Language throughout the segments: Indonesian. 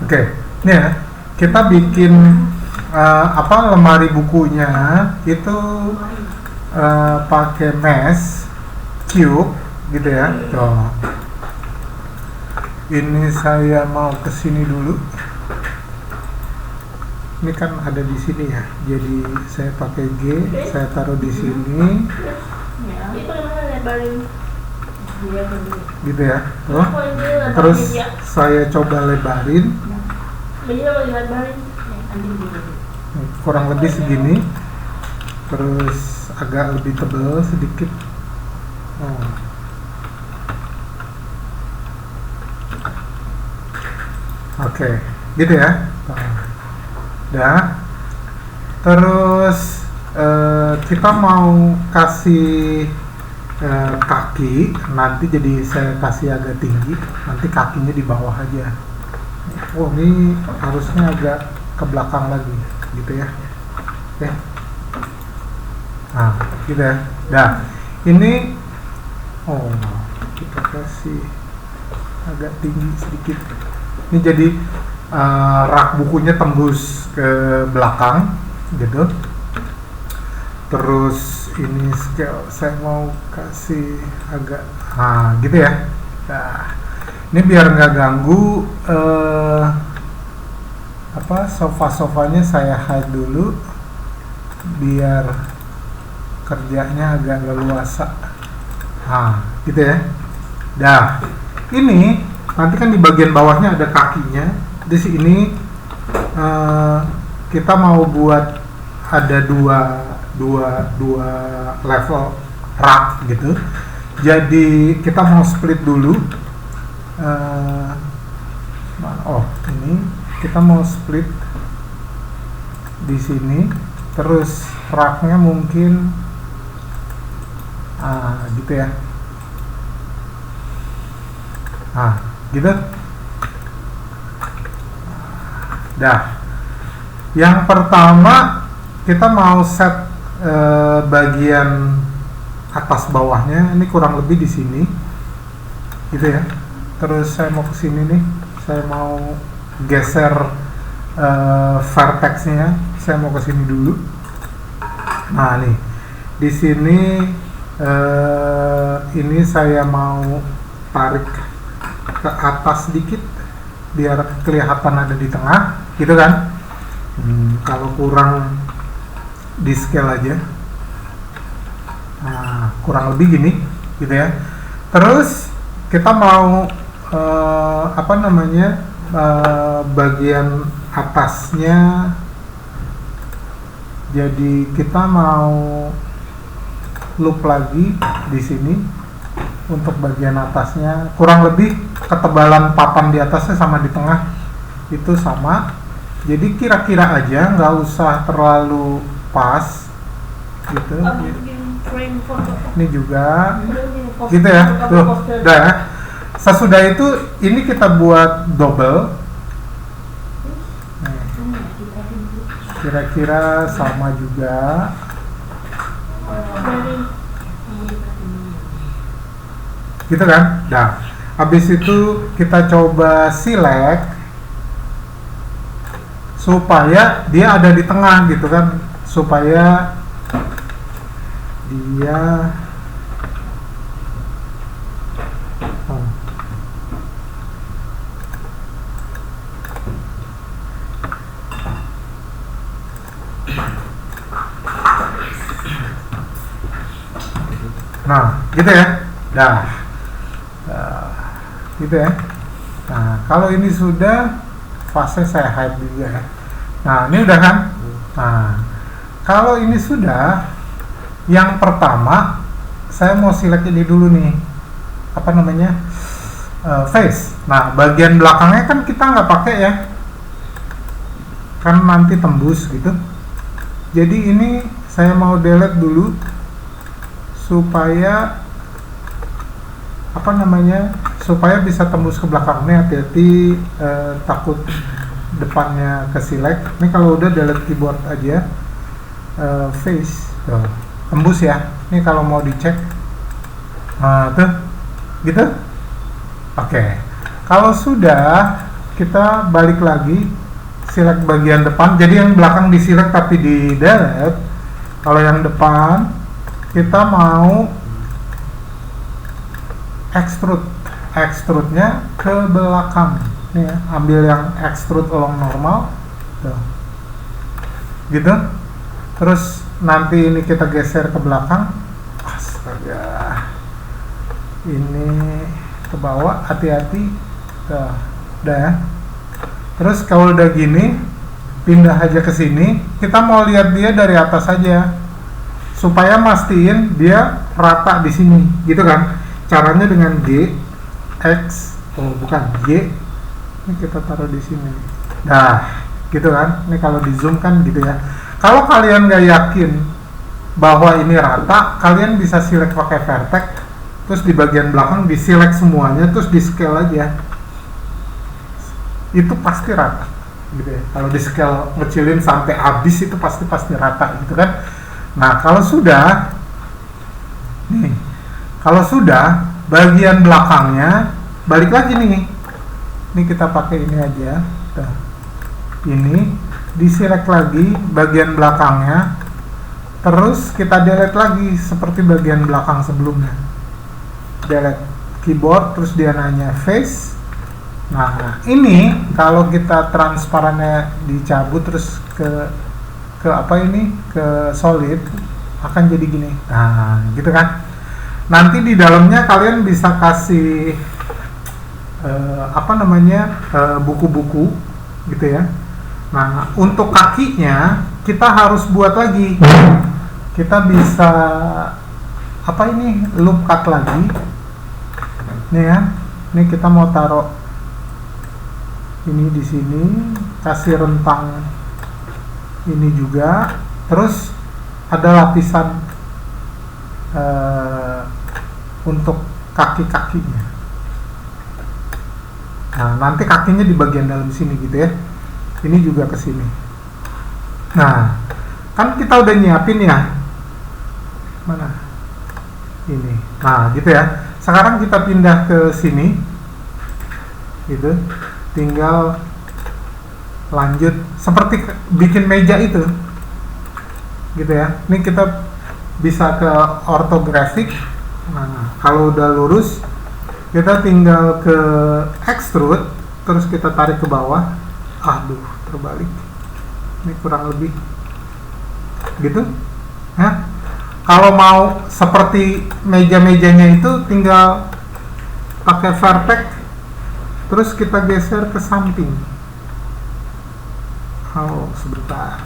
Oke, ini ya kita bikin lemari bukunya itu pakai mesh cube gitu ya. Tuh. Ini saya mau ke sini dulu. Ini kan ada di sini ya. Jadi saya pakai G, saya taruh di sini. Gitu ya. Tuh. Terus saya coba lebarin. Kurang lebih segini. Terus agak lebih tebal sedikit. Oke, gitu ya. Dah. Terus kita mau kasih kaki, nanti jadi saya kasih agak tinggi, nanti kakinya di bawah aja. Oh, ini harusnya agak ke belakang lagi, gitu ya. Oke. Nah, gitu ya. Dah. Ini kita kasih agak tinggi sedikit. Ini jadi rak bukunya tembus ke belakang gitu. Terus ini scale saya mau kasih agak gitu ya. Nah, ini biar nggak ganggu sofa-sofanya saya hide dulu biar kerjanya agak leluasa. Gitu ya. Dah, ini nanti kan di bagian bawahnya ada kakinya. Di sini kita mau buat ada dua level rak gitu. Jadi kita mau split dulu. Ini kita mau split di sini. Terus raknya mungkin gitu ya. Gitu. Dah. Yang pertama kita mau set bagian atas bawahnya, ini kurang lebih di sini, gitu ya. Terus saya mau ke sini nih, saya mau geser vertexnya, saya mau ke sini dulu. Nah nih, di sini ini saya mau tarik ke atas sedikit biar kelihatan ada di tengah, gitu kan. Kalau kurang di scale aja. Kurang lebih gini, gitu ya. Terus kita mau bagian atasnya. Jadi kita mau loop lagi di sini untuk bagian atasnya. Kurang lebih ketebalan papan di atasnya sama di tengah itu sama. Jadi kira-kira aja, nggak usah terlalu pas gitu. Ini juga gitu ya. Tuh, udah ya. Sesudah itu ini kita buat double. Kira-kira sama juga. Gitu kan? Nah, habis itu kita coba select supaya dia ada di tengah gitu kan, supaya dia gitu ya. Gitu ya. Nah, kalau ini sudah, fase saya hide juga ya. Nah, ini udah kan? Nah, kalau ini sudah, yang pertama saya mau select ini dulu nih, face. Nah, bagian belakangnya kan kita nggak pakai ya, kan nanti tembus gitu. Jadi ini saya mau delete dulu supaya supaya bisa tembus ke belakang. Nih hati-hati, takut depannya ke select. Ini kalau udah delete keyboard aja, face tembus ya. Ini kalau mau dicek, tuh gitu. Oke. Kalau sudah, kita balik lagi, select bagian depan. Jadi yang belakang di select tapi di delete. Kalau yang depan kita mau extrude-nya ke belakang. Nih ya, ambil yang extrude along normal. Tuh. Gitu. Terus nanti ini kita geser ke belakang. Astaga. Ini ke bawah, hati-hati. Tuh. Udah ya. Terus kalau udah gini, pindah aja ke sini. Kita mau lihat dia dari atas aja, supaya mastiin dia rata di sini, gitu kan? Caranya dengan G, X, bukan Y. Ini kita taruh di sini. Nah, gitu kan? Ini kalau di zoom kan gitu ya. Kalau kalian nggak yakin bahwa ini rata, kalian bisa select pakai vertex, terus di bagian belakang di select semuanya, terus di scale aja. Itu pasti rata, gitu ya. Kalau di scale kecilin sampai habis itu pasti rata, gitu kan. Nah, kalau sudah bagian belakangnya balik lagi nih. Ini kita pakai ini aja. Tuh. Ini di select lagi bagian belakangnya. Terus kita delete lagi seperti bagian belakang sebelumnya. Delete keyboard, terus dia nanya face. Nah, ini kalau kita transparannya dicabut terus ke apa ini, ke solid, akan jadi gini. Nah, gitu kan. Nanti di dalamnya kalian bisa kasih buku-buku gitu ya. Nah, untuk kakinya kita harus buat lagi. Kita bisa loop cut lagi. Nih ya. Ini kita mau taruh ini di sini, kasih rentang ini juga, terus ada lapisan untuk kaki-kakinya. Nah, nanti kakinya di bagian dalam sini gitu ya. Ini juga ke sini. Nah, kan kita udah nyiapin ya. Mana? Ini. Nah, gitu ya. Sekarang kita pindah ke sini. Gitu. Tinggal lanjut seperti bikin meja itu. Gitu ya. Ini kita bisa ke ortografik. Nah, kalau udah lurus, kita tinggal ke extrude, terus kita tarik ke bawah. Aduh, terbalik. Ini kurang lebih gitu ya. Kalau mau seperti meja-mejanya itu tinggal pakai vertex, terus kita geser ke samping. Oh, sebentar.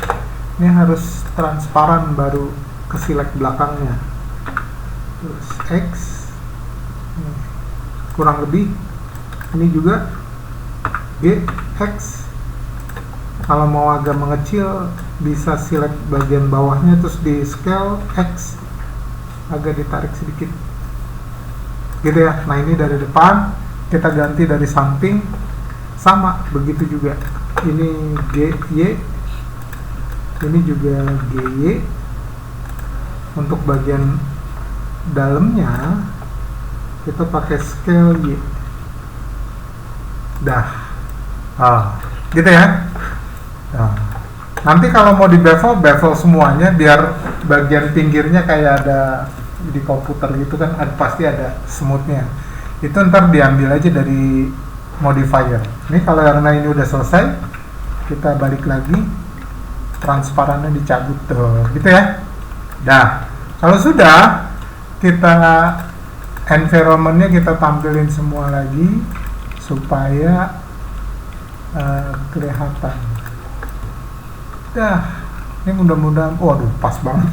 Ini harus transparan baru ke select belakangnya. Terus X. Kurang lebih ini juga G, X. Kalau mau agak mengecil bisa select bagian bawahnya, terus di scale X, agak ditarik sedikit gitu ya. Nah, ini dari depan, kita ganti dari samping, sama begitu juga. Ini G, Y, ini juga G, Y. Untuk bagian dalamnya kita pakai scale Y. Dah. Gitu ya. Nah, nanti kalau mau di bevel semuanya, biar bagian pinggirnya kayak ada di komputer gitu kan, pasti ada smoothnya. Itu ntar diambil aja dari modifier. Ini kalau karena ini udah selesai, kita balik lagi, transparannya dicabut tuh, gitu ya. Dah. Kalau sudah, kita environmentnya kita tampilin semua lagi supaya kelihatan. Dah, ini mudah-mudahan, waduh, pas banget.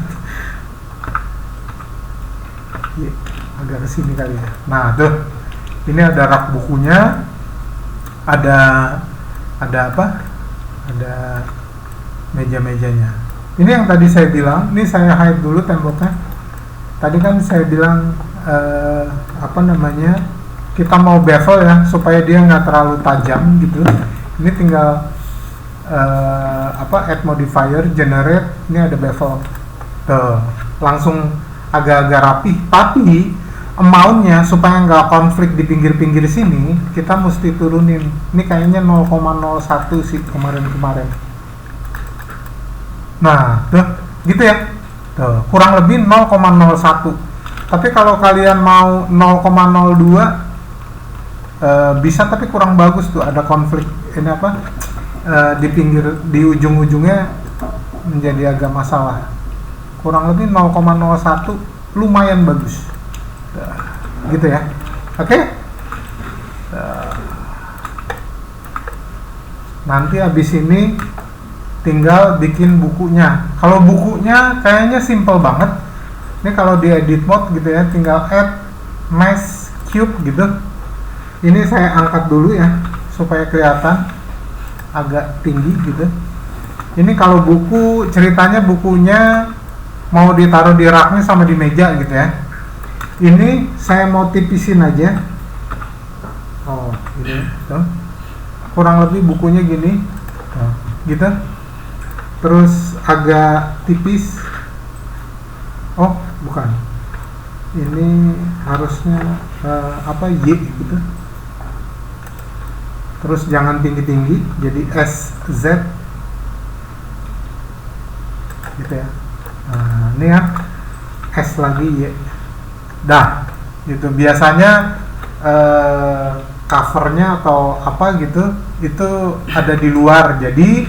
Ya, agak kesini kali ya. Nah, tuh, ini ada rak bukunya, ada apa? Ada meja-mejanya. Ini yang tadi saya bilang, ini saya hide dulu temboknya. Tadi kan saya bilang kita mau bevel ya, supaya dia nggak terlalu tajam gitu. Ini tinggal add modifier, generate, ini ada bevel tuh, langsung agak-agak rapih. Tapi amount-nya supaya nggak konflik di pinggir-pinggir sini, kita mesti turunin. Ini kayaknya 0,01 sih kemarin-kemarin. Nah, tuh, gitu ya. Tuh, kurang lebih 0,01. Tapi kalau kalian mau 0,02 bisa, tapi kurang bagus tuh, ada konflik ini apa? Di pinggir, di ujung-ujungnya menjadi agak masalah. Kurang lebih 0,01 lumayan bagus. Gitu ya. Oke? Nanti habis ini tinggal bikin bukunya. Kalau bukunya kayaknya simple banget. Ini kalau di edit mode gitu ya, tinggal add mesh cube gitu. Ini saya angkat dulu ya supaya kelihatan agak tinggi gitu. Ini kalau buku, ceritanya bukunya mau ditaruh di raknya sama di meja gitu ya. Ini saya mau tipisin aja. Oh, ini tuh. Kurang lebih bukunya gini. Oh, gitu. Terus agak tipis. Oh, bukan. Ini harusnya apa, Y gitu. Terus jangan tinggi-tinggi, jadi SZ gitu ya. Nah, ini ya, S lagi Y. Dah, gitu. Biasanya covernya atau apa gitu, itu ada di luar. Jadi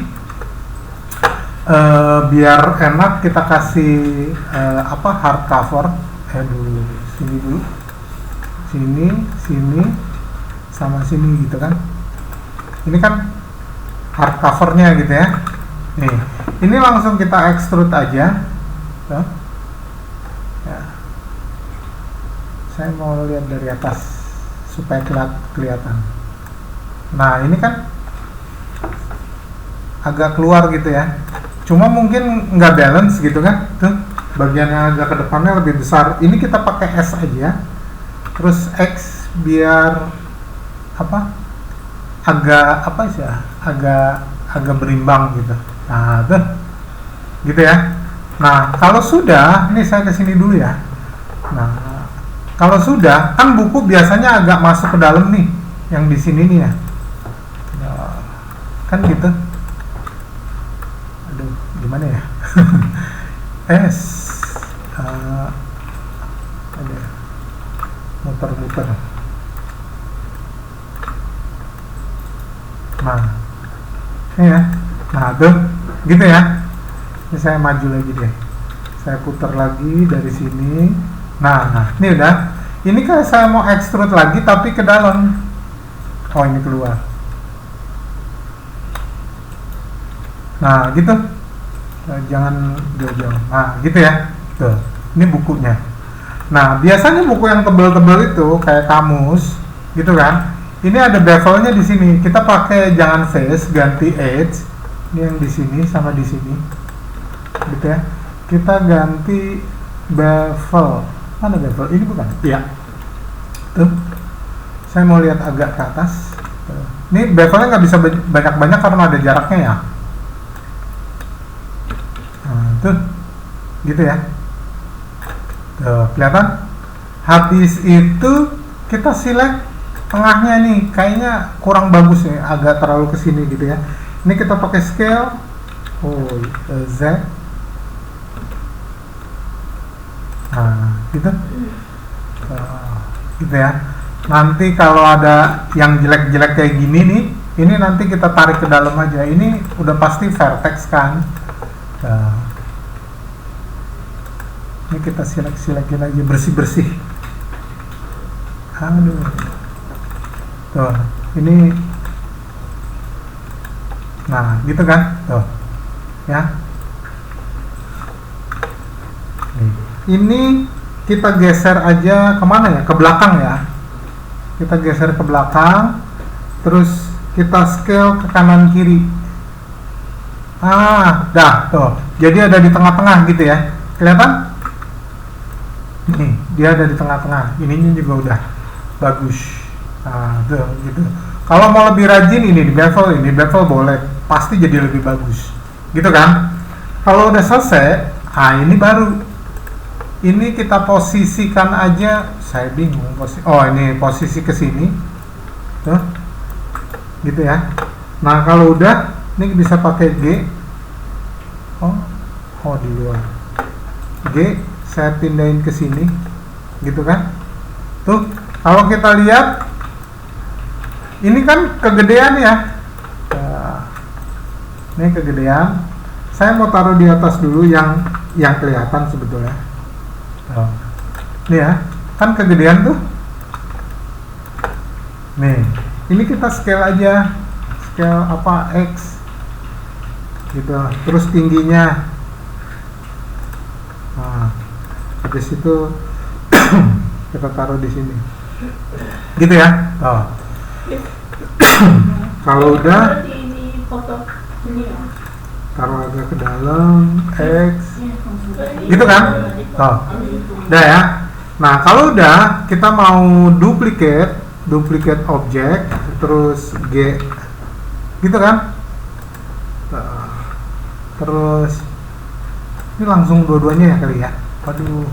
biar enak kita kasih apa, hard cover. Aduh, sini dulu, sini sama sini gitu kan. Ini kan hard covernya gitu ya. Nih, ini langsung kita extrude aja. Tuh. Ya. Saya mau lihat dari atas supaya kelihatan. Nah, ini kan agak keluar gitu ya. Cuma mungkin nggak balance gitu kan. Tuh, bagian yang agak ke depannya lebih besar. Ini kita pakai S aja. Terus X biar apa? Agak apa sih ya? Agak berimbang gitu. Nah, tuh. Gitu ya. Nah, kalau sudah, ini saya kesini dulu ya. Nah, kalau sudah, kan buku biasanya agak masuk ke dalam nih, yang di sini nih ya. Nah, kan gitu. Aduh, gimana ya? S, muter-muter. Nah, ini ya. Nah, tuh, gitu ya. Ini saya maju lagi deh. Saya putar lagi dari sini. Nah, ini udah. Ini kan saya mau extrude lagi tapi ke dalam. Oh, ini keluar. Nah, gitu. Jangan jauh-jauh. Nah, gitu ya. Tuh, ini bukunya. Nah, biasanya buku yang tebal-tebal itu kayak kamus, gitu kan. Ini ada bevelnya di sini. Kita pakai jangan face, ganti edge. Ini yang di sini sama di sini. Gitu ya. Kita ganti bevel. Mana bevel? Ini bukan? Iya. Tuh. Saya mau lihat agak ke atas. Tuh. Ini bevelnya nggak bisa banyak-banyak karena ada jaraknya ya. Nah, tuh. Gitu ya. Tuh, kelihatan? Habis itu kita select tengahnya nih. Kayaknya kurang bagus ya, agak terlalu kesini gitu ya. Ini kita pakai scale. Oh, Z. Nah, gitu. Gitu ya. Nanti kalau ada yang jelek-jelek kayak gini nih, ini nanti kita tarik ke dalam aja. Ini udah pasti vertex kan. Ini kita silek-silekin lagi, bersih-bersih. Aduh. Tuh, ini. Nah, gitu kan. Tuh. Ya. Ini kita geser aja kemana ya? Ke belakang ya. Kita geser ke belakang. Terus kita scale ke kanan kiri. Dah, tuh. Jadi ada di tengah-tengah gitu ya. Kelihatan? Nih, dia ada di tengah-tengah. Ininya juga udah bagus. Nah, tuh gitu. Kalau mau lebih rajin ini bevel boleh. Pasti jadi lebih bagus. Gitu kan? Kalau udah selesai, ini baru ini kita posisikan aja, saya bingung oh ini posisi ke sini tuh gitu ya. Nah kalau udah ini bisa pakai G, oh di luar G, saya pindahin ke sini gitu kan. Tuh kalau kita lihat ini kan kegedean ya. Nah, ini kegedean. Saya mau taruh di atas dulu yang kelihatan sebetulnya. Nih ya, kan kegedean tuh. Nih, ini kita scale aja, scale apa X, gitu. Terus tingginya. Nah, habis itu kita taruh di sini, gitu ya. Kalau udah taruh agak ke dalam X, gitu kan. Udah ya. Nah kalau udah kita mau duplicate objek, terus G, gitu kan. Terus ini langsung dua-duanya ya kali ya. Waduh.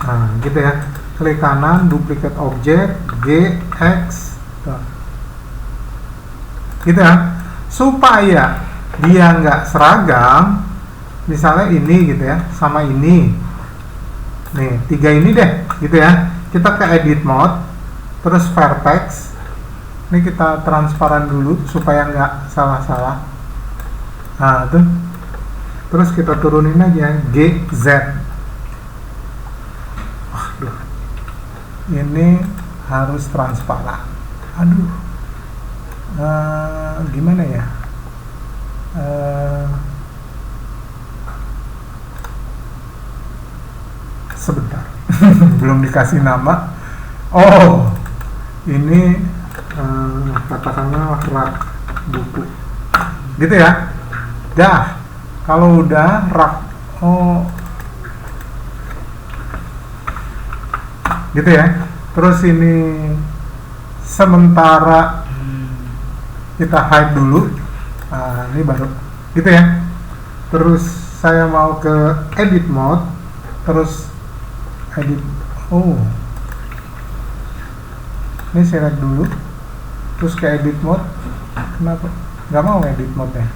Nah gitu ya, klik kanan, duplicate objek, G, X, gitu ya, supaya dia nggak seragam. Misalnya ini gitu ya, sama ini nih, 3 ini deh gitu ya. Kita ke edit mode, terus vertex ini kita transparan dulu supaya nggak salah-salah. Nah tuh, terus kita turunin aja G, Z. Aduh, ini harus transparan. Aduh, gimana ya? Sebentar, belum dikasih nama. Oh, ini katakanlah rak buku, gitu ya. Dah, kalau udah rak, gitu ya. Terus ini sementara kita hide dulu. Nah, ini baru, gitu ya. Terus saya mau ke edit mode, terus edit. Ini select dulu, terus ke edit mode. Kenapa nggak mau edit mode ya?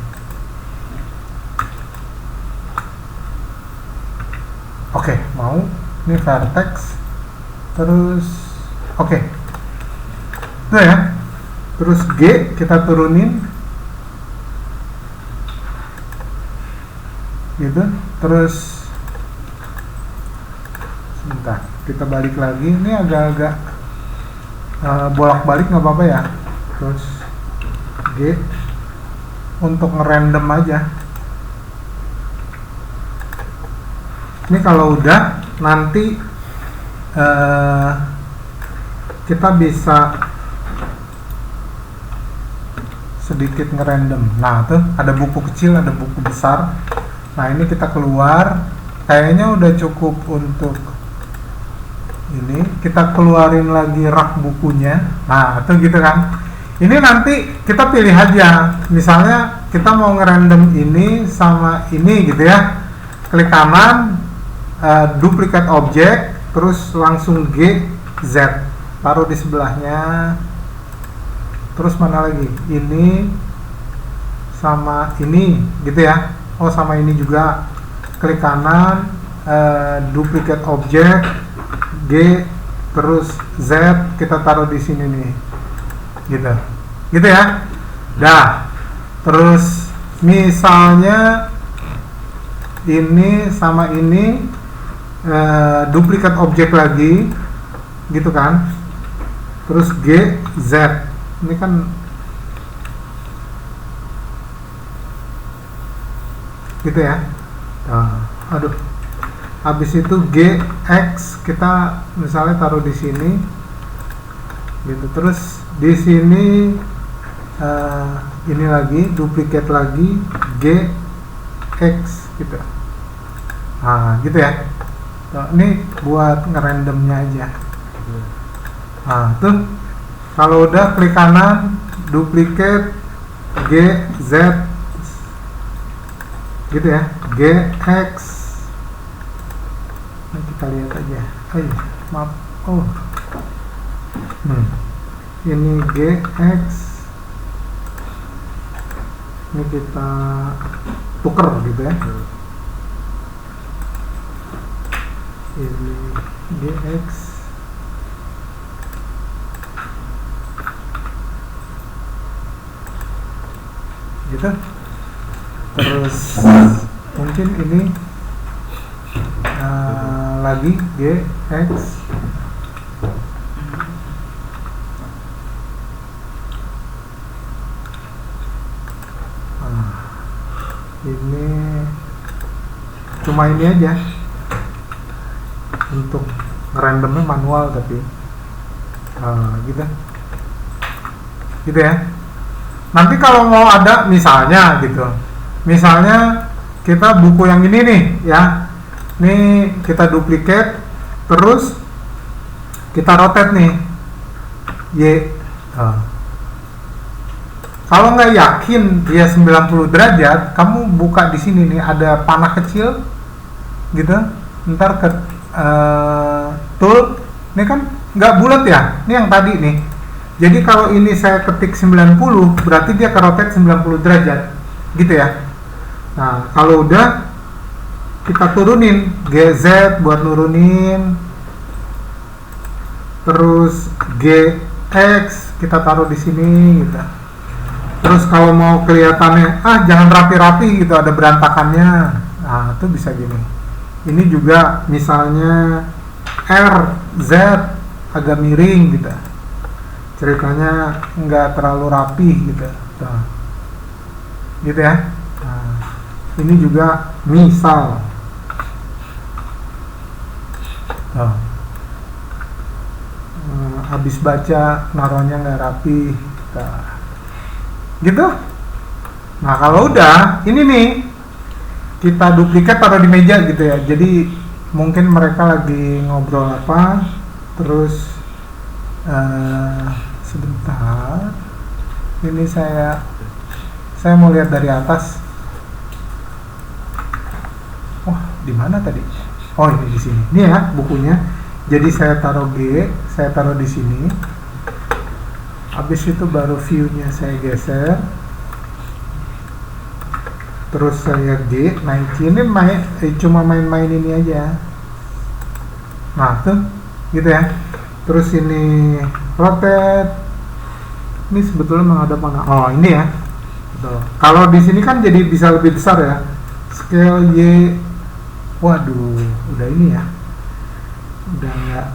Oke, mau. Ini vertex, terus oke. Tuh ya. Terus G kita turunin, gitu. Terus sebentar, kita balik lagi. Ini agak-agak bolak-balik nggak apa-apa ya. Terus G untuk ngerandom aja. Ini kalau udah, nanti kita bisa sedikit ngerandom. Nah tuh ada buku kecil, ada buku besar. Nah ini kita keluar, kayaknya udah cukup untuk ini. Kita keluarin lagi rak bukunya. Nah tuh gitu kan. Ini nanti kita pilih aja. Misalnya kita mau ngerandom ini sama ini gitu ya. Klik kanan, duplicate objek, terus langsung G, Z, taruh di sebelahnya. Terus mana lagi? Ini sama ini gitu ya. Oh sama ini juga. Klik kanan, duplicate objek, G, terus Z, kita taruh di sini nih. Gitu ya. Dah. Terus misalnya ini sama ini duplicate objek lagi, gitu kan. Terus G, Z. Ini kan gitu ya. Aduh. Habis itu G, X kita misalnya taruh di sini, gitu. Terus di sini ini lagi duplicate lagi G, X gitu. Nah, gitu ya. Ini buat ngerandomnya aja. Nah, tuh kalau udah klik kanan, duplicate G, Z, gitu ya. G, X, kita lihat aja. Maaf. Ini GX, ini kita tuker gitu ya. Ini GX, gitu. Terus mungkin ini lagi GX, ini cuma ini aja untuk ngerandomnya manual, tapi gitu ya. Nanti kalau mau ada misalnya kita buku yang ini nih ya, ini kita duplicate terus kita rotate nih kalau nggak yakin dia 90 derajat, kamu buka di sini nih, ada panah kecil gitu, ntar ke tool, ini kan nggak bulat ya, ini yang tadi nih. Jadi kalau ini saya ketik 90, berarti dia ke rotate 90 derajat gitu ya. Nah, kalau udah kita turunin GZ buat nurunin, terus GX kita taruh di sini gitu. Terus kalau mau kelihatannya jangan rapi-rapi gitu, ada berantakannya, nah itu bisa gini. Ini juga misalnya RZ agak miring gitu, ceritanya nggak terlalu rapi gitu. Nah, gitu ya. Nah, ini juga misal habis baca naruhnya nggak rapi gitu. Nah, kalau udah ini nih kita duplikat taruh di meja gitu ya. Jadi mungkin mereka lagi ngobrol apa, terus sebentar, ini saya mau lihat dari atas. Di mana tadi? Ini di sini. Ini ya bukunya. Jadi saya taruh G, saya taruh di sini. Habis itu baru view-nya saya geser. Terus saya G naikin, ini cuma main-main ini aja. Nah, tuh gitu ya. Terus ini rotate. Ini sebetulnya menghadap mana? Ini ya. Betul. Kalau di sini kan jadi bisa lebih besar ya. Scale Y. Waduh, udah ini ya. Udah enggak.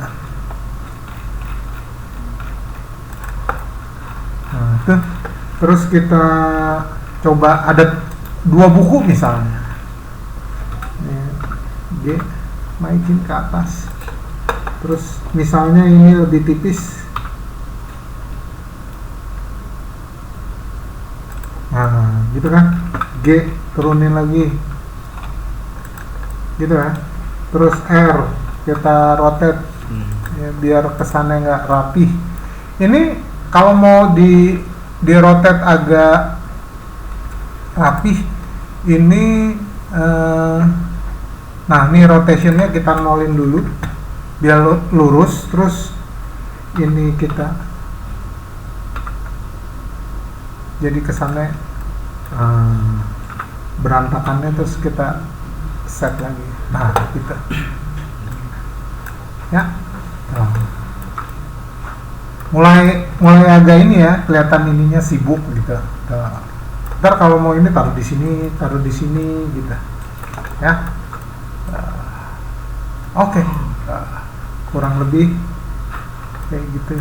Nah, tuh. Terus kita coba ada 2 buku misalnya. G naikin ke atas. Terus misalnya ini lebih tipis. Nah, gitu kan. G turunin lagi. Gitu ya. Terus R kita rotate ya, biar kesannya nggak rapi. Ini kalau mau di rotate agak rapih, ini nah ini rotationnya kita nolin dulu biar lurus. Terus ini kita jadi kesannya berantakannya, terus kita set lagi. Nah, gitu ya. Mulai agak ini ya, kelihatan ininya sibuk gitu. Ntar kalau mau ini taruh di sini gitu ya. Oke. Kurang lebih kayak gitu.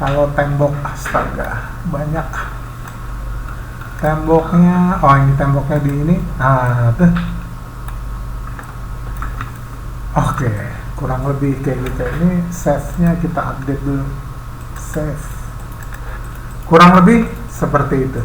Kalau tembok, astaga banyak temboknya. Ini temboknya di ini. Nah, tuh. Oke, kurang lebih kayak gitu. Ini save-nya kita update dulu. Save. Kurang lebih seperti itu.